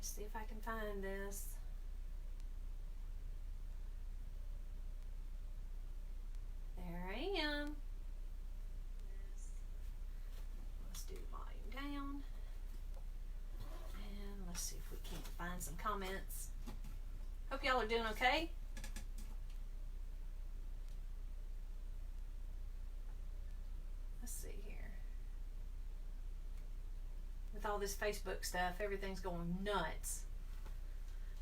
see if I can find this. There I am. Let's do volume down. And let's see if we can't find some comments. Hope y'all are doing okay. Let's see here. With all this Facebook stuff, everything's going nuts.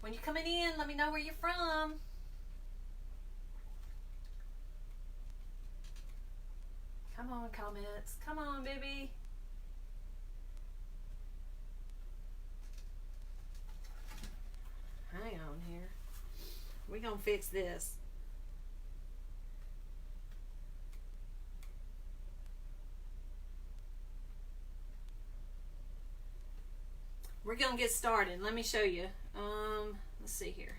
When you're coming in, let me know where you're from. Come on, comments. Come on, baby. Hang on here. We're going to fix this. We're going to get started. Let me show you. Let's see here.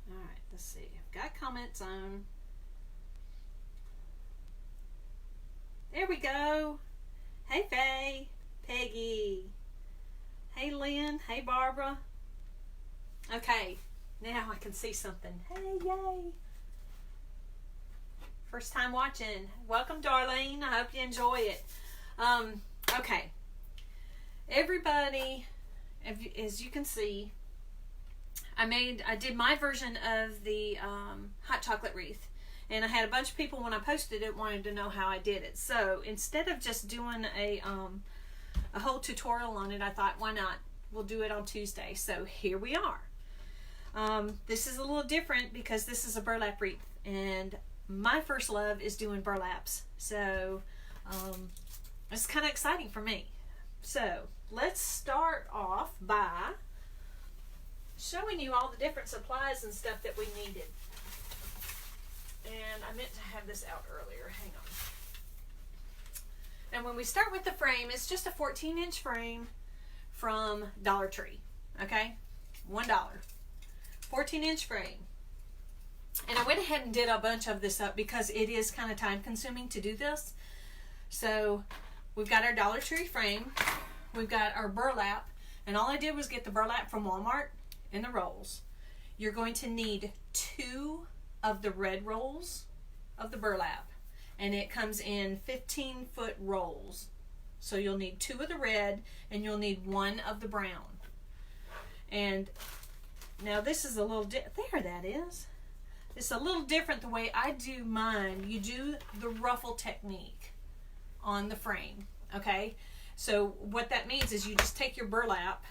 All right, let's see. I've got comments on. There we go. Hey, Faye. Peggy. Hey, Lynn. Hey, Barbara. Okay. Now I can see something. Hey, yay. First time watching. Welcome, Darlene. I hope you enjoy it. Okay. Everybody, as you can see, I did my version of the hot chocolate wreath. And I had a bunch of people, when I posted it, wanted to know how I did it. So instead of just doing a whole tutorial on it, I thought, why not? We'll do it on Tuesday. So here we are. This is a little different because this is a burlap wreath, and my first love is doing burlaps, so it's kind of exciting for me. So let's start off by showing you all the different supplies and stuff that we needed. And I meant to have this out earlier. Hang on. And when we start with the frame, it's just a 14-inch frame from Dollar Tree. Okay, $1. 14-inch frame. And I went ahead and did a bunch of this up because it is kind of time consuming to do this. So we've got our Dollar Tree frame, we've got our burlap, and all I did was get the burlap from Walmart in the rolls. You're going to need 2 of the red rolls of the burlap, and it comes in 15-foot rolls. So you'll need 2 of the red and you'll need 1 of the brown. And now this is a little there that is. It's a little different the way I do mine. You do the ruffle technique on the frame, okay? So what that means is you just take your burlap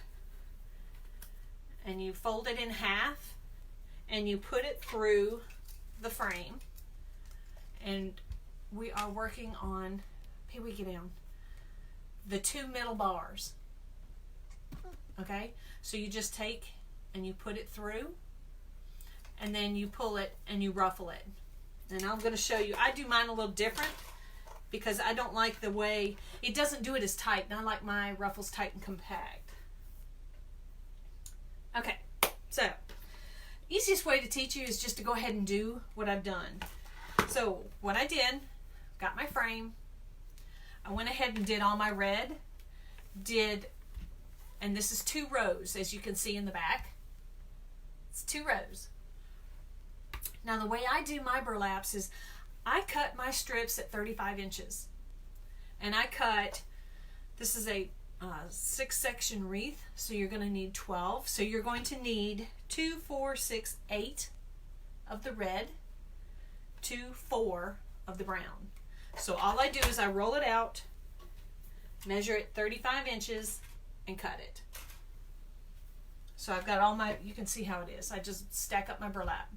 and you fold it in half and you put it through the frame. And we are working on, here we get down, the 2 middle bars, okay? So you just take and you put it through, and then you pull it and you ruffle it. And I'm going to show you. I do mine a little different because I don't like the way it doesn't do it as tight, and I like my ruffles tight and compact. Okay, so easiest way to teach you is just to go ahead and do what I've done. So what I did, got my frame, I went ahead and did all my red, and this is 2 rows, as you can see in the back. It's 2 rows. Now the way I do my burlaps is I cut my strips at 35 inches. And I cut, this is a 6-section wreath, so you're going to need 12. So you're going to need 2, 4, 6, 8 of the red, 2, 4 of the brown. So all I do is I roll it out, measure it 35 inches, and cut it. So I've got all my, you can see how it is. I just stack up my burlap.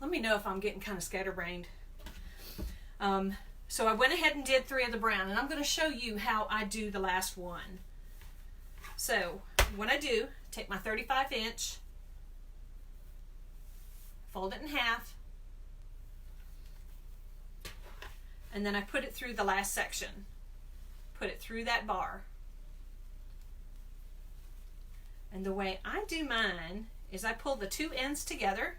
Let me know if I'm getting kind of scatterbrained. So I went ahead and did 3 of the brown, and I'm going to show you how I do the last one. So what I do, take my 35-inch, fold it in half, and then I put it through the last section. Put it through that bar. And the way I do mine is I pull the two ends together.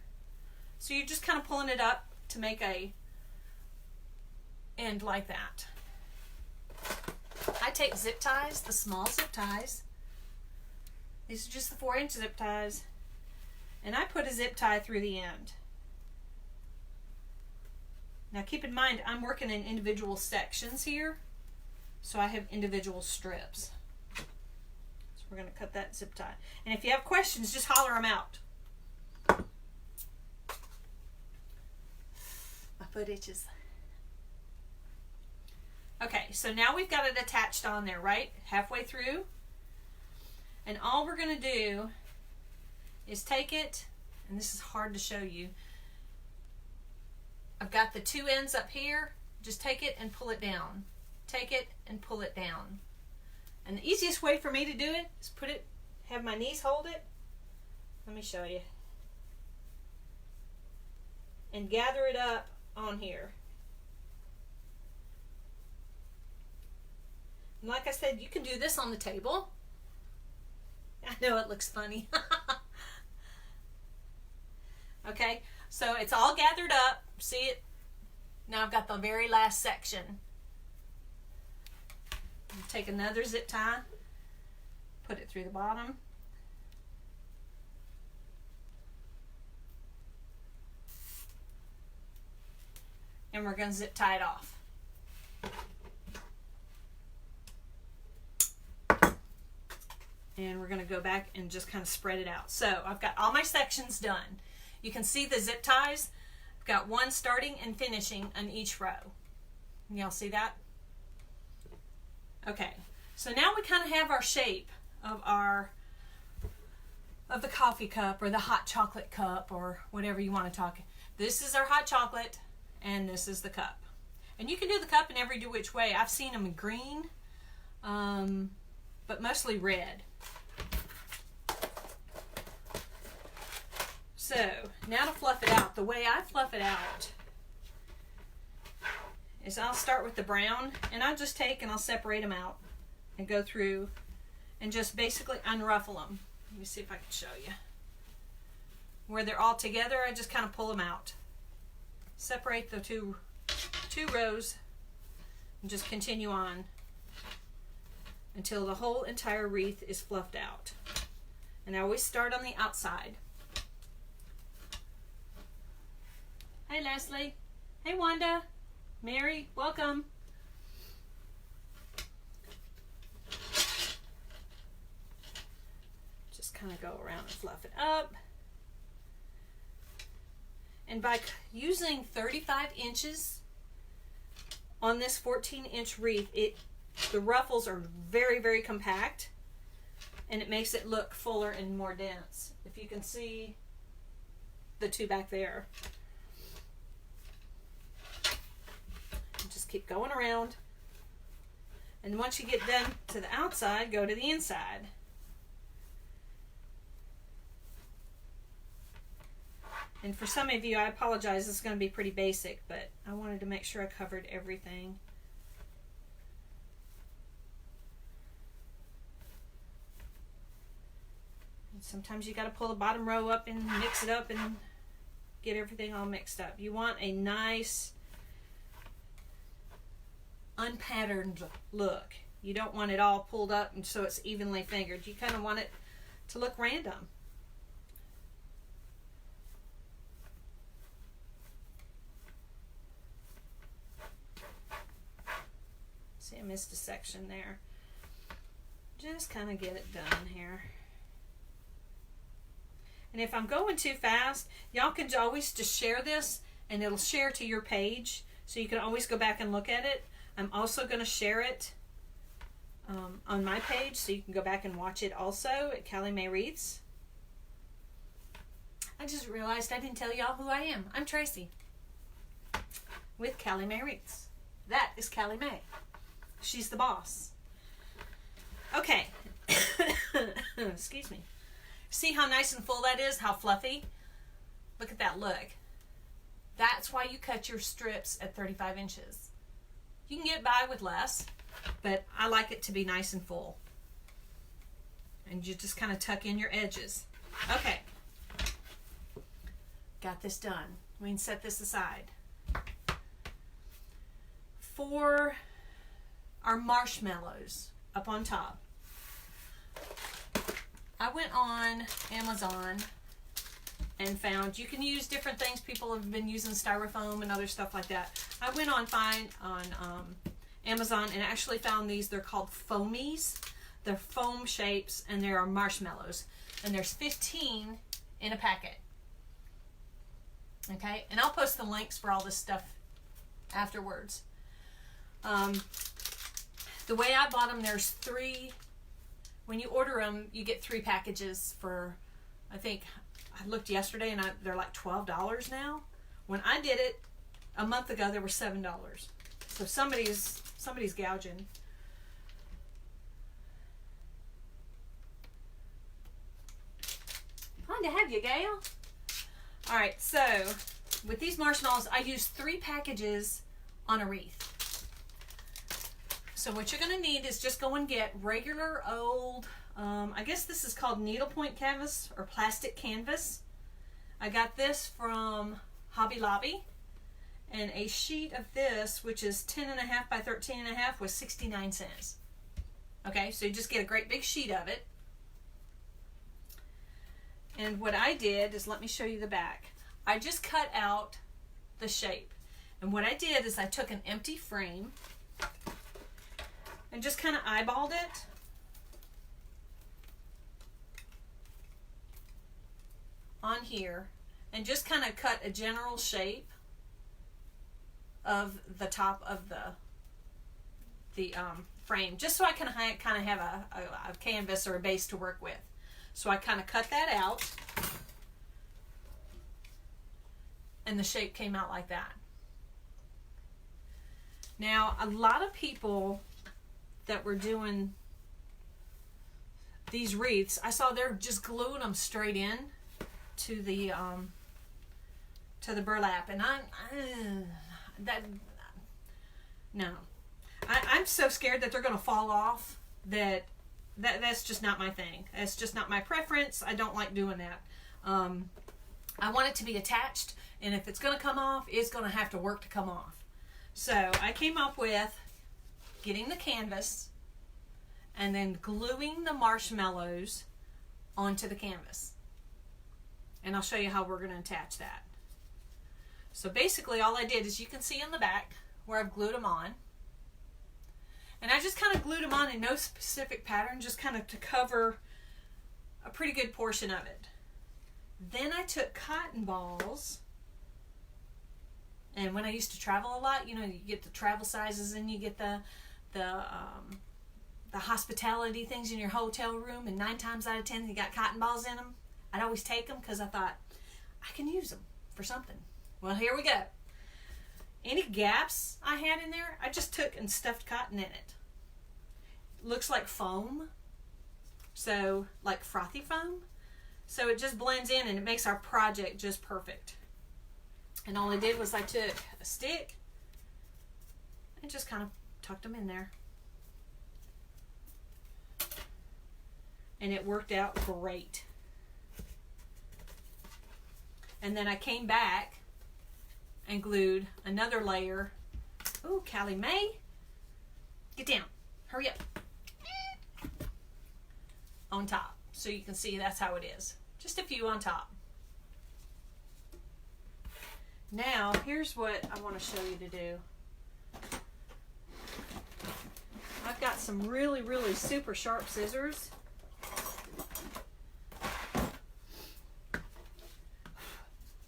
So you're just kind of pulling it up to make a end like that. I take zip ties, the small zip ties. These are just the 4-inch zip ties. And I put a zip tie through the end. Now keep in mind, I'm working in individual sections here. So I have individual strips. So we're going to cut that zip tie. And if you have questions, just holler them out. My foot itches. Okay, so now we've got it attached on there, right? Halfway through. And all we're going to do is take it, and this is hard to show you. I've got the two ends up here. Just take it and pull it down. Take it and pull it down. And the easiest way for me to do it is have my knees hold it. Let me show you. And gather it up on here. And like I said, you can do this on the table. I know it looks funny. Okay, so it's all gathered up. See it? Now I've got the very last section. Take another zip tie, put it through the bottom. And we're going to zip tie it off. And we're going to go back and just kind of spread it out. So I've got all my sections done. You can see the zip ties. I've got one starting and finishing on each row. Y'all see that? Okay, so now we kind of have our shape of the coffee cup or the hot chocolate cup or whatever you want to talk. This is our hot chocolate and this is the cup. And you can do the cup in every which way. I've seen them in green, but mostly red. So now to fluff it out, the way I fluff it out is I'll start with the brown, and I'll just take and I'll separate them out and go through and just basically unruffle them. Let me see if I can show you. Where they're all together, I just kind of pull them out. Separate the two rows and just continue on until the whole entire wreath is fluffed out. And I always start on the outside. Hey Leslie. Hey Wanda. Mary, welcome. Just kind of go around and fluff it up. And by using 35 inches on this 14-inch wreath, the ruffles are very, very compact, and it makes it look fuller and more dense. If you can see the two back there. Just keep going around, and once you get done to the outside, go to the inside. And for some of you, I apologize, this is going to be pretty basic, but I wanted to make sure I covered everything. And sometimes you got to pull the bottom row up and mix it up and get everything all mixed up. You want a nice unpatterned look. You don't want it all pulled up and so it's evenly fingered. You kind of want it to look random. See, I missed a section there. Just kind of get it done here. And if I'm going too fast, y'all can always just share this and it'll share to your page, so you can always go back and look at it. I'm also going to share it on my page, so you can go back and watch it also at Callie Mae Wreaths. I just realized I didn't tell y'all who I am. I'm Tracy with Callie Mae Wreaths. That is Callie Mae. She's the boss. Okay. Excuse me. See how nice and full that is? How fluffy? Look at that look. That's why you cut your strips at 35 inches. You can get by with less, but I like it to be nice and full. And you just kind of tuck in your edges. Okay. Got this done. We can set this aside. For our marshmallows up on top, I went on Amazon and found you can use different things. People have been using styrofoam and other stuff like that. I went on Amazon and actually found these. They're called foamies. They're foam shapes and there are marshmallows. And there's 15 in a packet. Okay, and I'll post the links for all this stuff afterwards. The way I bought them, there's 3. When you order them, you get 3 packages for, I think, I looked yesterday and they're like $12 now. When I did it a month ago, they were $7. So somebody's gouging. Fun to have you, Gail. All right, so with these marshmallows, I used 3 packages on a wreath. So what you're going to need is just go and get regular old, I guess this is called needlepoint canvas or plastic canvas. I got this from Hobby Lobby. And a sheet of this, which is 10.5 by 13.5, was 69 cents. Okay, so you just get a great big sheet of it. And what I did is, let me show you the back. I just cut out the shape. And what I did is I took an empty frame and just kind of eyeballed it. On here. And just kind of cut a general shape of the top of the frame, just so I can kind of have a canvas or a base to work with. So I kind of cut that out, and the shape came out like that. Now, a lot of people that were doing these wreaths, I saw they're just gluing them straight in to the burlap, and I'm so scared that they're going to fall off that's just not my thing. It's just not my preference. I don't like doing that. I want it to be attached, and if it's going to come off, it's going to have to work to come off. So I came up with getting the canvas and then gluing the marshmallows onto the canvas. And I'll show you how we're going to attach that. So basically all I did is, you can see on the back where I've glued them on. And I just kind of glued them on in no specific pattern, just kind of to cover a pretty good portion of it. Then I took cotton balls, and when I used to travel a lot, you know, you get the travel sizes and you get the hospitality things in your hotel room, and 9 times out of 10 you got cotton balls in them. I'd always take them because I thought, I can use them for something. Well, here we go. Any gaps I had in there, I just took and stuffed cotton in it. Looks like foam, so like frothy foam. So it just blends in and it makes our project just perfect. And all I did was I took a stick and just kind of tucked them in there. And it worked out great. And then I came back and glued another layer. Ooh, Callie Mae, get down, hurry up. On top, so you can see that's how it is. Just a few on top. Now, here's what I want to show you to do. I've got some really, really super sharp scissors.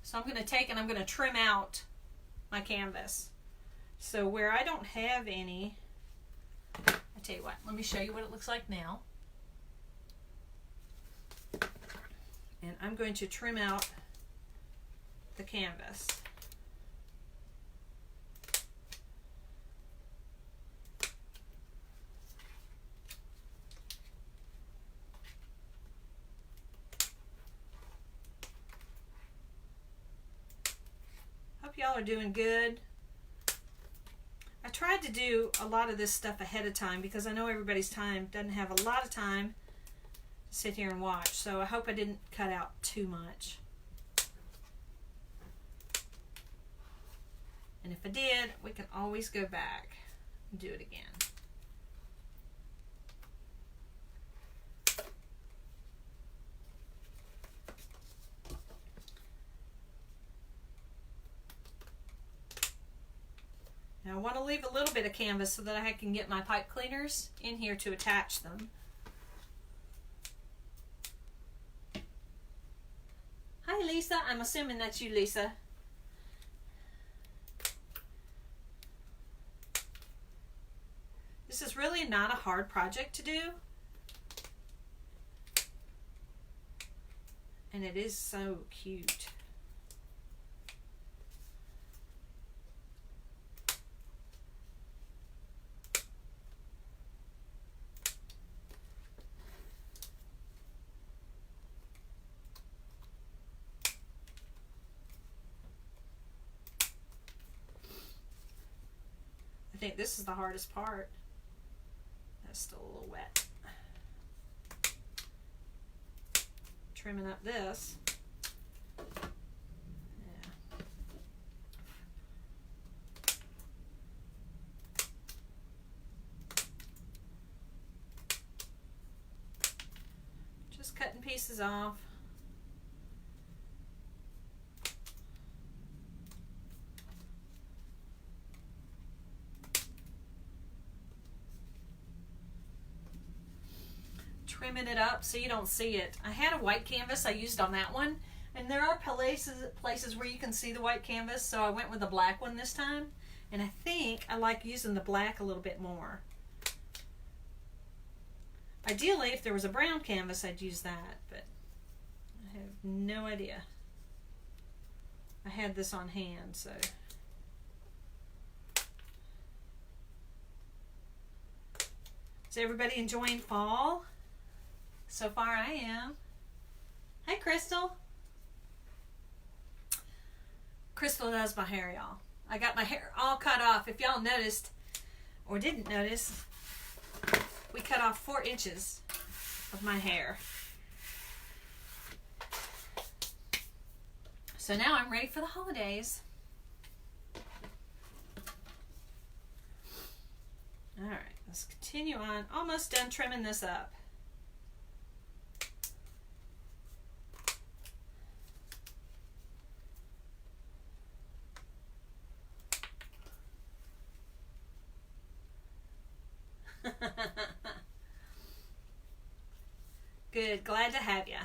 So I'm going to take and I'm going to trim out my canvas. So where I don't have any, I tell you what, let me show you what it looks like now. And I'm going to trim out the canvas. Hope y'all are doing good. I tried to do a lot of this stuff ahead of time because I know everybody's time doesn't have a lot of time to sit here and watch. So I hope I didn't cut out too much. And if I did, we can always go back and do it again. Now I want to leave a little bit of canvas so that I can get my pipe cleaners in here to attach them. Hi Lisa, I'm assuming that's you, Lisa. This is really not a hard project to do. And it is so cute. I think this is the hardest part. That's still a little wet. Trimming up this. Yeah. Just cutting pieces off. Trimming it up so you don't see it. I had a white canvas I used on that one, and there are places where you can see the white canvas, so I went with the black one this time, and I think I like using the black a little bit more. Ideally, if there was a brown canvas, I'd use that, but I have no idea. I had this on hand, so. Is everybody enjoying fall? So far I am. Hi Crystal. Crystal does my hair, y'all. I got my hair all cut off. If y'all noticed or didn't notice, we cut off 4 inches of my hair. So now I'm ready for the holidays. All right, let's continue on. Almost done trimming this up. Good, glad to have ya.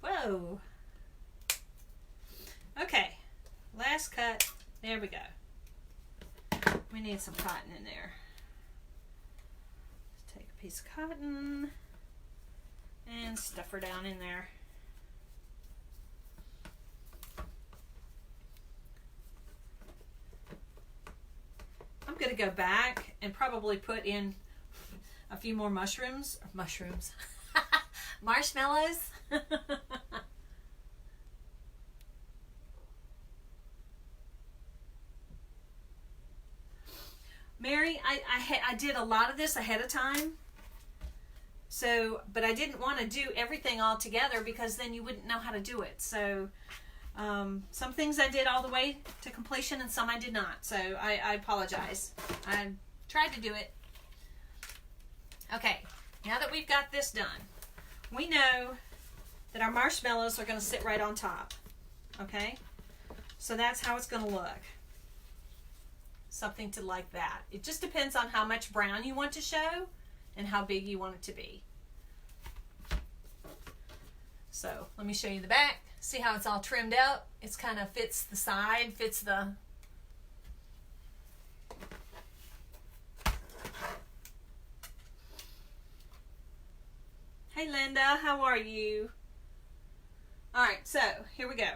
Whoa. Okay, last cut. There we go. We need some cotton in there. Let's take a piece of cotton and stuff her down in there. I'm going to go back and probably put in a few more marshmallows. Mary, I did a lot of this ahead of time. So, but I didn't want to do everything all together because then you wouldn't know how to do it. So, some things I did all the way to completion and some I did not. So I apologize. I tried to do it. Okay, now that we've got this done, we know that our marshmallows are going to sit right on top. Okay, so that's how it's going to look. Something to like that. It just depends on how much brown you want to show and how big you want it to be. So let me show you the back. See how it's all trimmed out? It's kind of fits the side, fits the... Hey Linda, how are you? Alright, so here we go.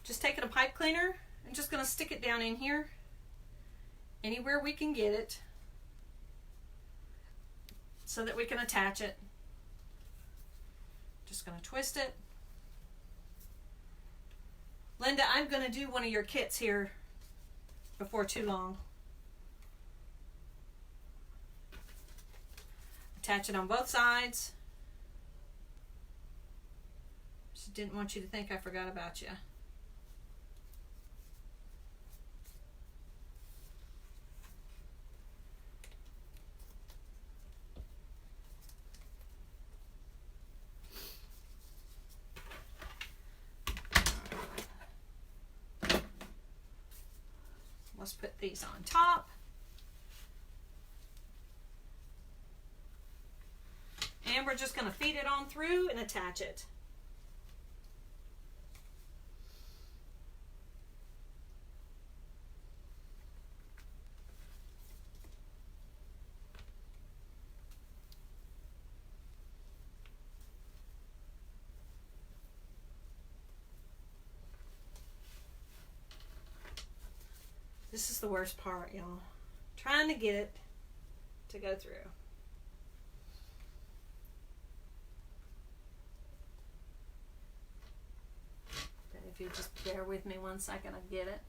Just taking a pipe cleaner, I'm just going to stick it down in here. Anywhere we can get it. So that we can attach it. Just going to twist it. Linda, I'm going to do one of your kits here before too long. Attach it on both sides. Just didn't want you to think I forgot about you. Let's put these on top. And we're just going to feed it on through and attach it. This is the worst part, y'all. Trying to get it to go through. But if you just bear with me 1 second, I'll get it.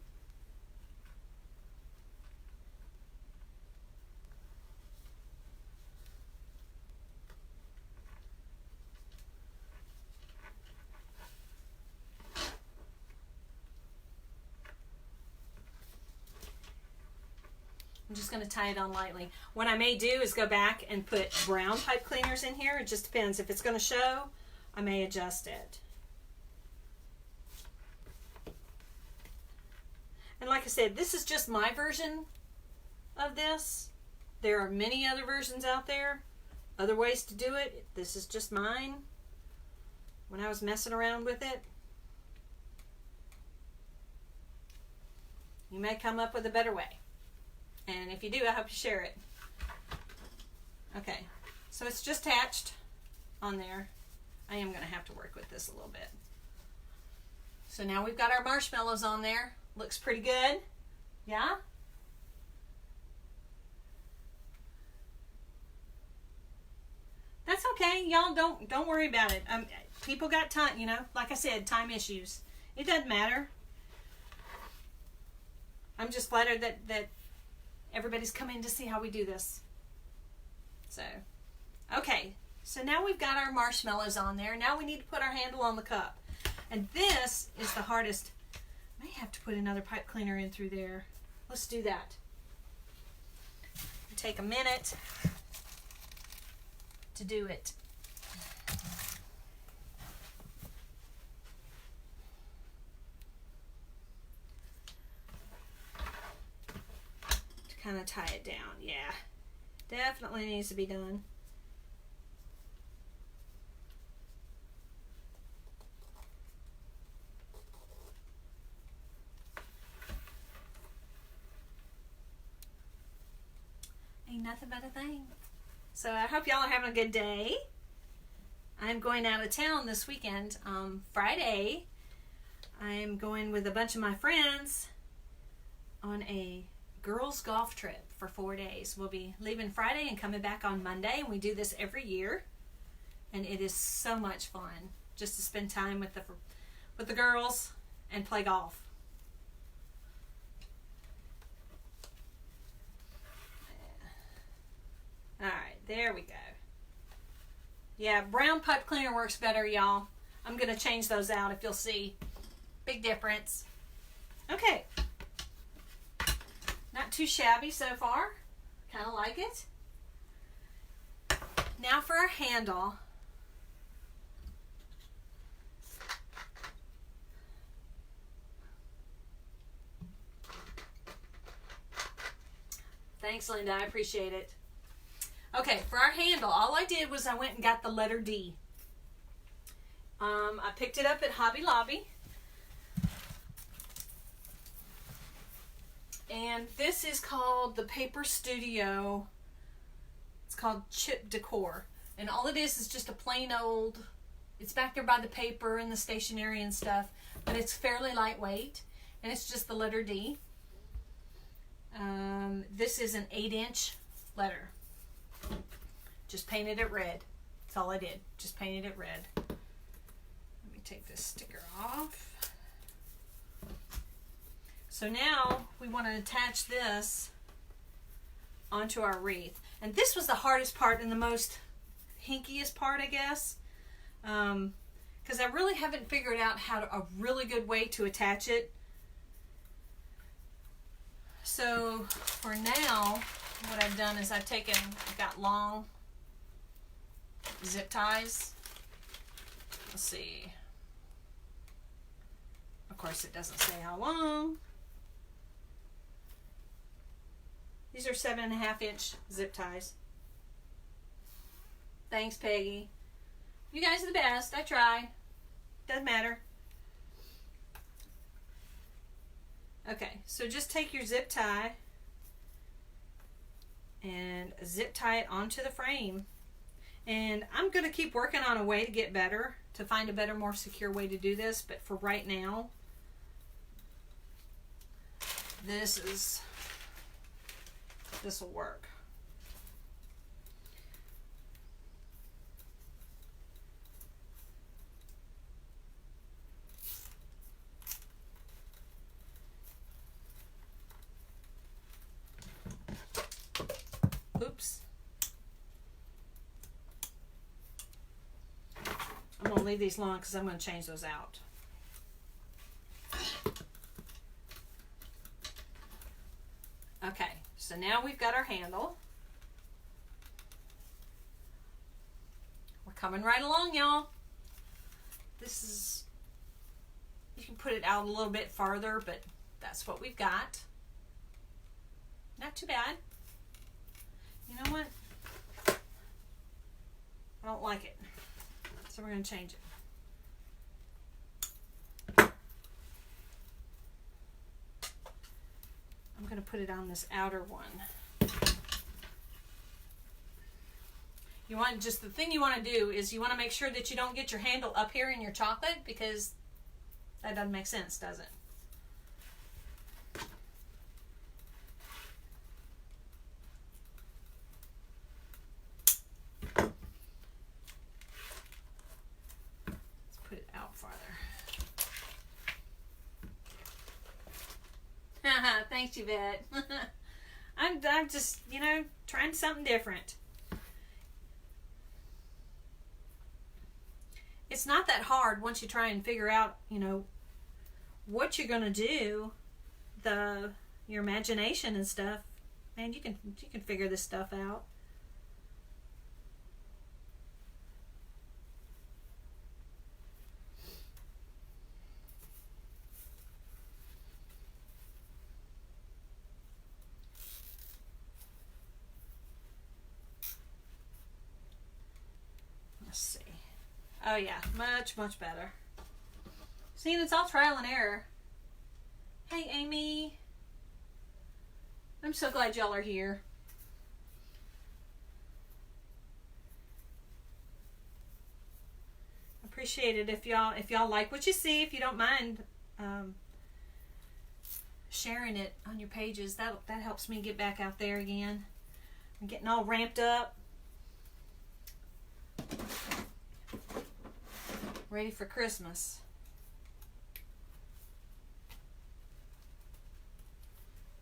I'm just going to tie it on lightly. What I may do is go back and put brown pipe cleaners in here. It just depends. If it's going to show, I may adjust it. And like I said, this is just my version of this. There are many other versions out there, other ways to do it. This is just mine when I was messing around with it. You may come up with a better way. And if you do, I hope you share it. Okay, so it's just attached on there. I am going to have to work with this a little bit. So now we've got our marshmallows on there. Looks pretty good. Yeah? That's okay. Y'all don't worry about it. People got time, you know, like I said, time issues. It doesn't matter. I'm just flattered that everybody's coming to see how we do this. So, okay. So now we've got our marshmallows on there. Now we need to put our handle on the cup. And this is the hardest. I may have to put another pipe cleaner in through there. Let's do that. Take a minute to do it. Kind of tie it down. Yeah, definitely needs to be done. Ain't nothing but a thing. So I hope y'all are having a good day. I'm going out of town this weekend. Friday, I'm going with a bunch of my friends on a girls golf trip for 4 days. We'll be leaving Friday and coming back on Monday. We do this every year, and it is so much fun just to spend time with the girls and play golf. All right, there we go. Yeah, brown pipe cleaner works better, y'all. I'm gonna change those out if you'll see. Big difference. Okay. Not too shabby so far. Kind of like it. Now for our handle. Thanks, Linda. I appreciate it. Okay, for our handle, all I did was I went and got the letter D. I picked it up at Hobby Lobby. And this is called the Paper Studio. It's called Chip Decor. And all it is just a plain old, it's back there by the paper and the stationery and stuff, but it's fairly lightweight. And it's just the letter D. This is an 8-inch letter. Just painted it red. That's all I did. Just painted it red. Let me take this sticker off. So now we want to attach this onto our wreath. And this was the hardest part and the most hinkiest part, I guess. Because I really haven't figured out a really good way to attach it. So for now, what I've done is I've got long zip ties. Let's see. Of course, it doesn't say how long. These are 7.5 inch zip ties. Thanks, Peggy. You guys are the best. I try. Doesn't matter. Okay, so just take your zip tie and zip tie it onto the frame. And I'm going to keep working on a way to get better, to find a better, more secure way to do this. But for right now, this will work. Oops. I'm going to leave these long because I'm going to change those out. Okay, so now we've got our handle. We're coming right along, y'all. This is, you can put it out a little bit farther, but that's what we've got. Not too bad. You know what? I don't like it. So we're going to change it. I'm going to put it on this outer one. You want just, the thing you want to do is you want to make sure that you don't get your handle up here in your chocolate, because that doesn't make sense, does it? Thanks, Yvette. I'm just, you know, trying something different. It's not that hard once you try and figure out, you know, what you're gonna do, your imagination and stuff. Man, you can figure this stuff out. Oh yeah, much, much better. See, it's all trial and error. Hey, Amy. I'm so glad y'all are here. Appreciate it if y'all like what you see. If you don't mind sharing it on your pages, that helps me get back out there again. I'm getting all ramped up. Ready for Christmas.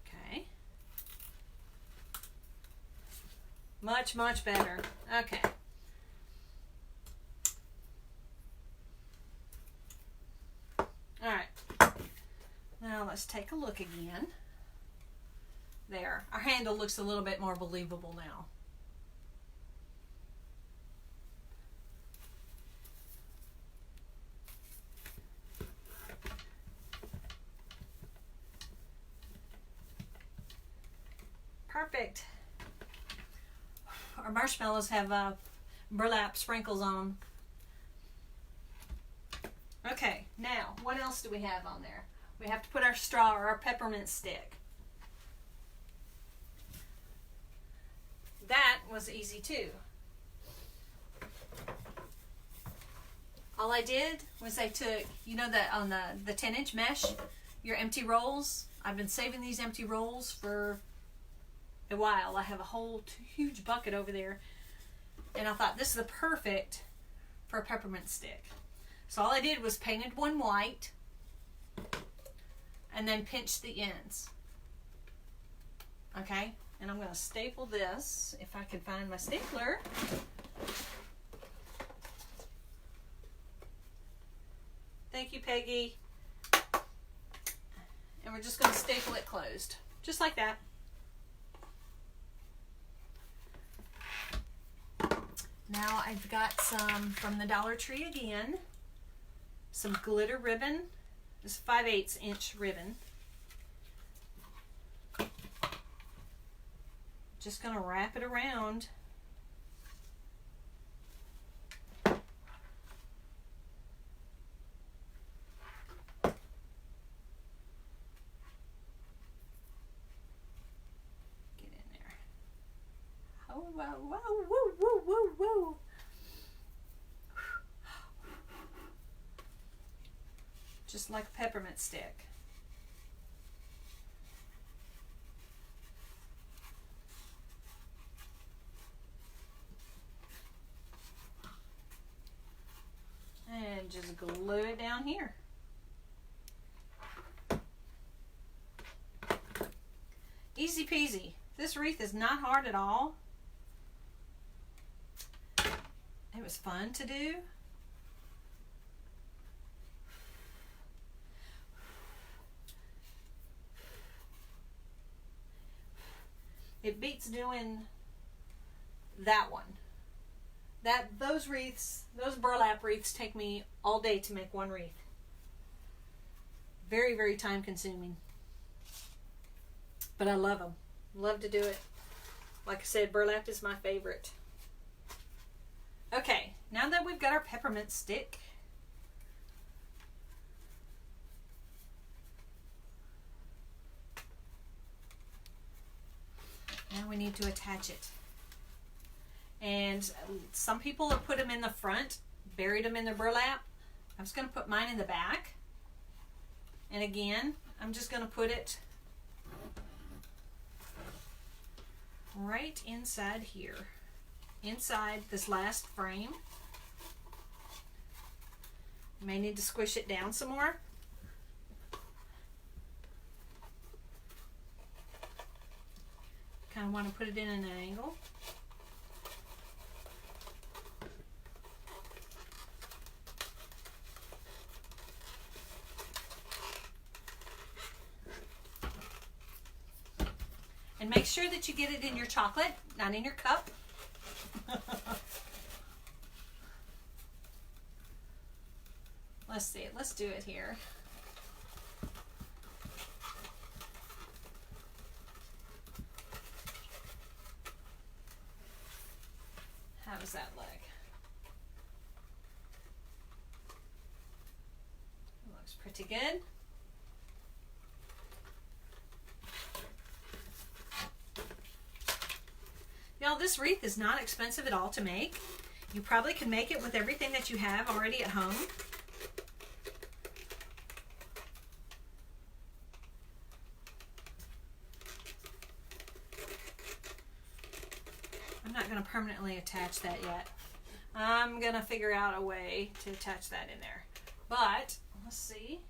Okay. Much, much better. Okay. All right. Now let's take a look again. There. Our handle looks a little bit more believable now. Perfect. Our marshmallows have burlap sprinkles on them. Okay, now what else do we have on there? We have to put our straw or our peppermint stick. That was easy too. All I did was I took, you know, that on the 10-inch mesh, your empty rolls. I've been saving these empty rolls for a while. I have a whole huge bucket over there, and I thought this is the perfect for a peppermint stick. So all I did was painted one white and then pinched the ends. Okay, and I'm going to staple this if I can find my stapler. Thank you, Peggy. And we're just going to staple it closed. Just like that. Now I've got some from the Dollar Tree again. Some glitter ribbon. This is 5/8 inch ribbon. Just going to wrap it around. Whoa, whoa, whoa, whoa, whoa, whoa. Just like a peppermint stick. And just glue it down here. Easy peasy. This wreath is not hard at all. It was fun to do. It beats doing that one. Those wreaths, those burlap wreaths take me all day to make one wreath. Very, very time consuming. But I love them. Love to do it. Like I said, burlap is my favorite. Okay, now that we've got our peppermint stick, now we need to attach it. And some people have put them in the front, buried them in their burlap. I'm just going to put mine in the back. And again, I'm just going to put it right inside here. Inside this last frame. You may need to squish it down some more. Kind of want to put it in an angle. And make sure that you get it in your chocolate, not in your cup. Let's see it. Let's do it here. How does that look? It looks pretty good. Y'all, this wreath is not expensive at all to make. You probably can make it with everything that you have already at home. I'm not going to permanently attach that yet. I'm going to figure out a way to attach that in there. But, let's see.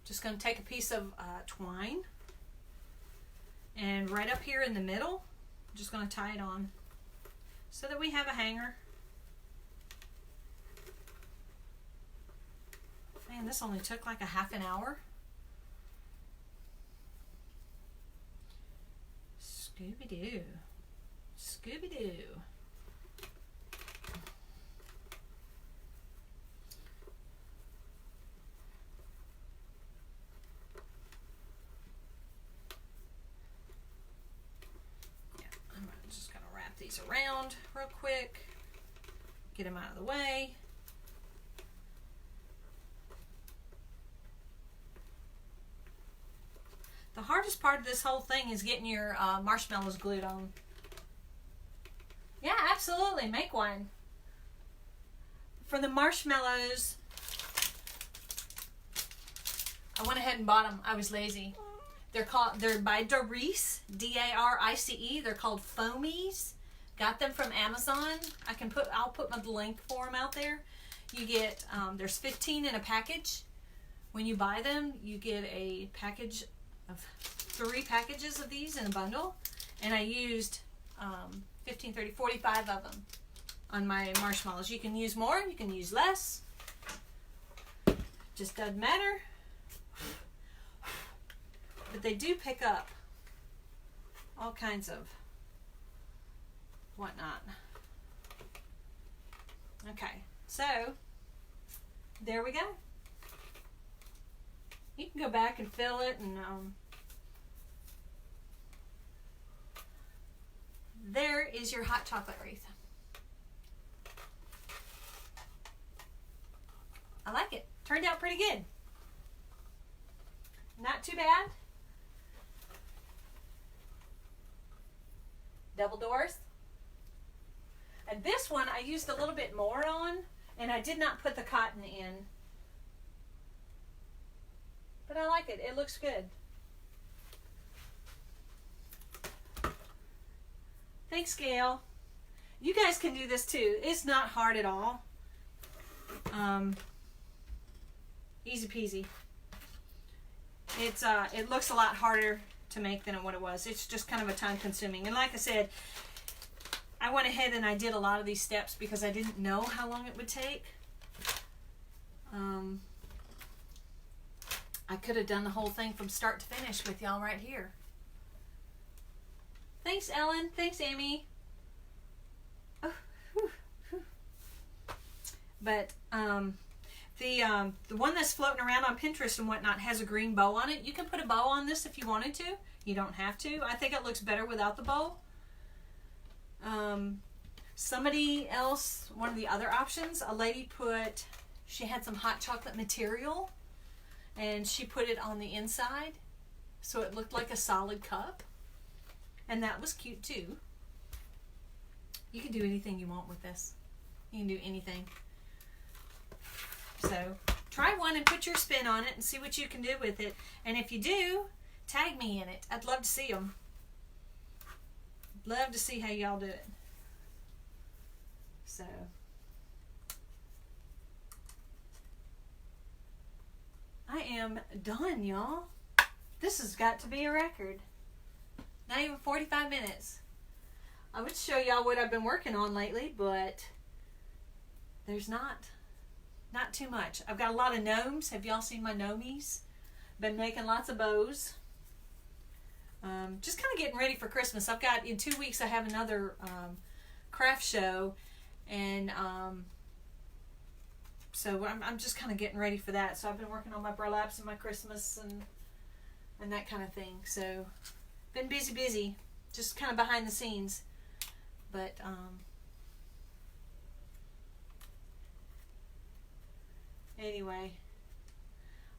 Just going to take a piece of twine. And right up here in the middle, I'm just going to tie it on so that we have a hanger. Man, this only took like a half an hour. Scooby-Doo. Scooby-Doo. These around real quick, get them out of the way. The hardest part of this whole thing is getting your marshmallows glued on. Yeah, absolutely, make one. For the marshmallows, I went ahead and bought them. I was lazy. They're by Darice, D-A-R-I-C-E. They're called foamies. Got them from Amazon. I'll put my link for them out there. You get, there's 15 in a package. When you buy them, you get a package of 3 packages of these in a bundle. And I used 15, 30, 45 of them on my marshmallows. You can use more, you can use less. Just doesn't matter. But they do pick up all kinds of whatnot. Okay, so there we go. You can go back and fill it, and there is your hot chocolate wreath. I like it. Turned out pretty good. Not too bad. Double doors. And this one I used a little bit more on, and I did not put the cotton in. But I like it. It looks good. Thanks, Gail. You guys can do this too. It's not hard at all. Easy peasy. It looks a lot harder to make than what it was. It's just kind of a time consuming. And like I said, I went ahead and I did a lot of these steps because I didn't know how long it would take. I could have done the whole thing from start to finish with y'all right here. Thanks, Ellen. Thanks, Amy. Oh, whew, whew. But the one that's floating around on Pinterest and whatnot has a green bow on it. You can put a bow on this if you wanted to. You don't have to. I think it looks better without the bow. Somebody else, one of the other options, a lady she had some hot chocolate material and she put it on the inside so it looked like a solid cup, and that was cute too. You can do anything you want with this. You can do anything. So try one and put your spin on it and see what you can do with it. And if you do, tag me in it. I'd love to see them. Love to see how y'all do it. So I am done, y'all. This has got to be a record. Not even 45 minutes. I would show y'all what I've been working on lately, but there's not too much. I've got a lot of gnomes. Have y'all seen my gnomies? Been making lots of bows. Just kind of getting ready for Christmas. In 2 weeks I have another craft show, and so I'm just kind of getting ready for that. So I've been working on my burlaps and my Christmas and that kind of thing. So been busy, just kind of behind the scenes. But anyway,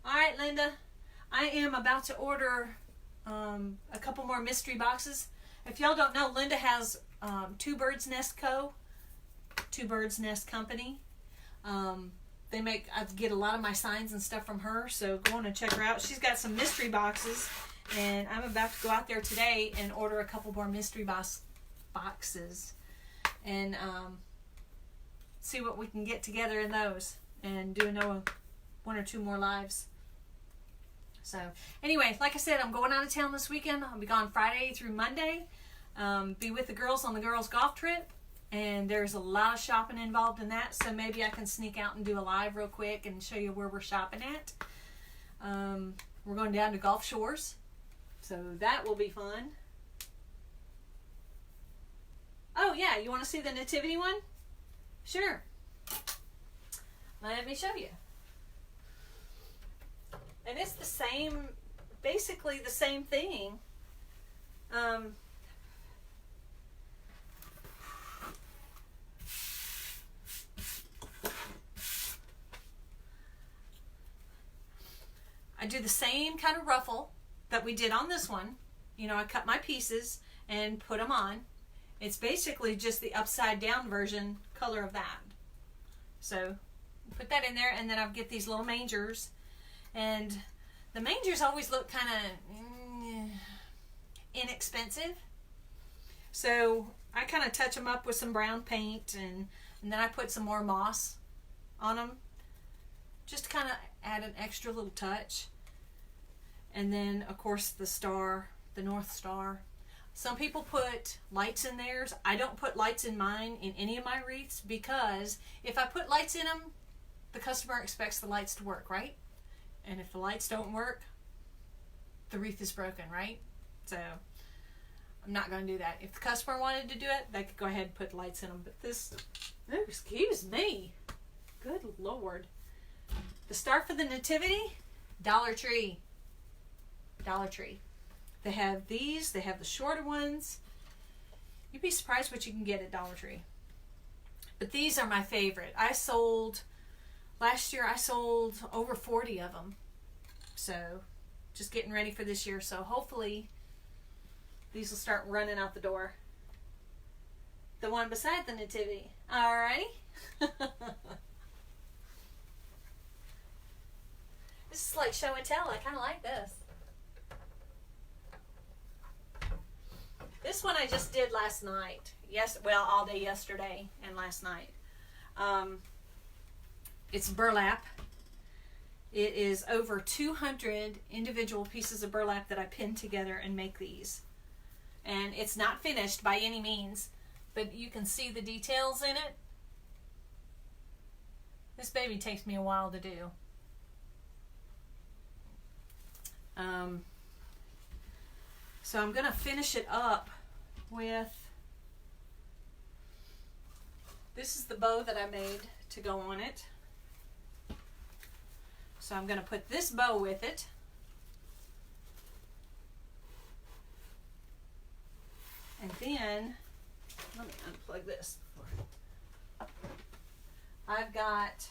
all right, Linda, I am about to order a couple more mystery boxes. If y'all don't know, Linda has Two Birds Nest Company. I get a lot of my signs and stuff from her, so go on and check her out. She's got some mystery boxes, and I'm about to go out there today and order a couple more mystery boxes and see what we can get together in those, and do one or two more lives. So anyway, like I said, I'm going out of town this weekend. I'll be gone Friday through Monday. Be with the girls on the girls golf trip, and there's a lot of shopping involved in that, so maybe I can sneak out and do a live real quick and show you where we're shopping at. We're going down to Gulf Shores, so that will be fun. Oh yeah, you want to see the nativity one? Sure. Let me show you. And it's the same, basically the same thing. I do the same kind of ruffle that we did on this one. You know, I cut my pieces and put them on. It's basically just the upside down version color of that. So put that in there, and then I'll get these little mangers. And the mangers always look kind of inexpensive. So I kind of touch them up with some brown paint, and then I put some more moss on them. Just to kind of add an extra little touch. And then, of course, the star, the North Star. Some people put lights in theirs. I don't put lights in mine in any of my wreaths because if I put lights in them, the customer expects the lights to work, right? And if the lights don't work, the wreath is broken, right? So I'm not going to do that. If the customer wanted to do it, they could go ahead and put lights in them. But this, oh, excuse me. Good Lord. The Star for the Nativity, Dollar Tree. Dollar Tree. They have these. They have the shorter ones. You'd be surprised what you can get at Dollar Tree. But these are my favorite. Last year I sold over 40 of them. So just getting ready for this year. So hopefully these will start running out the door. The one beside the Nativity. Alrighty. This is like show and tell. I kind of like this. This one I just did last night. Yes, well, all day yesterday and last night. It's burlap. It is over 200 individual pieces of burlap that I pinned together and make these. And it's not finished by any means, but you can see the details in it. This baby takes me a while to do. So I'm going to finish it up with, this is the bow that I made to go on it. So I'm going to put this bow with it. And then, let me unplug this. I've got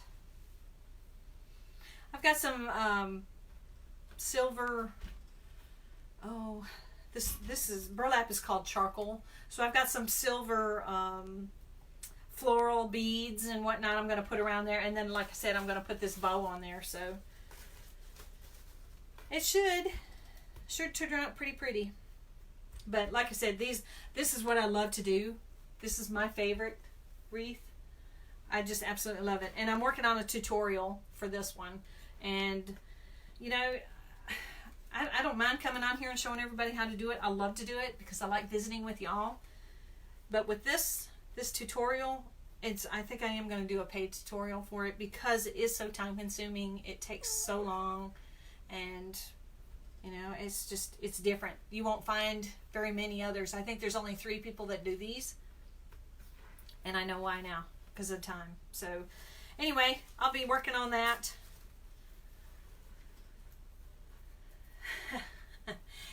some silver, this is, burlap is called charcoal. So I've got some silver floral beads and whatnot I'm going to put around there. And then, like I said, I'm going to put this bow on there. So it should turn out pretty pretty. But like I said, this is what I love to do. This is my favorite wreath. I just absolutely love it. And I'm working on a tutorial for this one. And, you know, I don't mind coming on here and showing everybody how to do it. I love to do it because I like visiting with y'all. But with this tutorial, I think I am going to do a paid tutorial for it because it is so time consuming. It takes so long. And, you know, it's different. You won't find very many others. I think there's only 3 people that do these. And I know why now, because of time. So, anyway, I'll be working on that.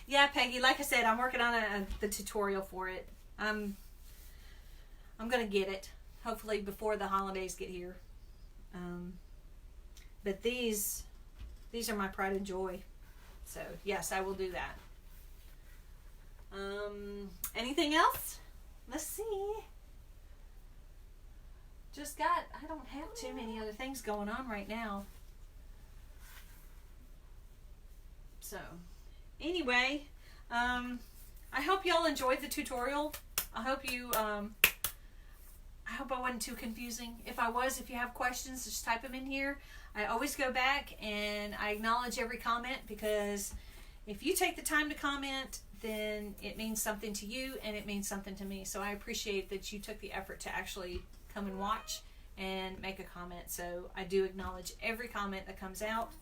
Yeah, Peggy, like I said, I'm working on the tutorial for it. I'm going to get it, hopefully before the holidays get here. But these are my pride and joy. So, yes, I will do that. Anything else? Let's see. I don't have too many other things going on right now. So, anyway, I hope y'all enjoyed the tutorial. I hope I wasn't too confusing. If I was, if you have questions, just type them in here. I always go back and I acknowledge every comment because if you take the time to comment, then it means something to you and it means something to me. So I appreciate that you took the effort to actually come and watch and make a comment. So I do acknowledge every comment that comes out.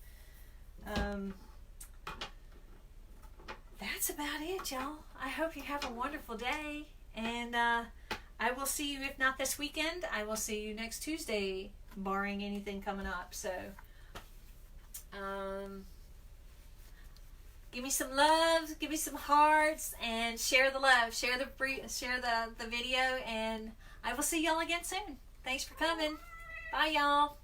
That's about it, y'all. I hope you have a wonderful day. And I will see you, if not this weekend, I will see you next Tuesday, barring anything coming up. So, give me some love, give me some hearts, and share the love. Share the video, and I will see y'all again soon. Thanks for coming. Bye, y'all.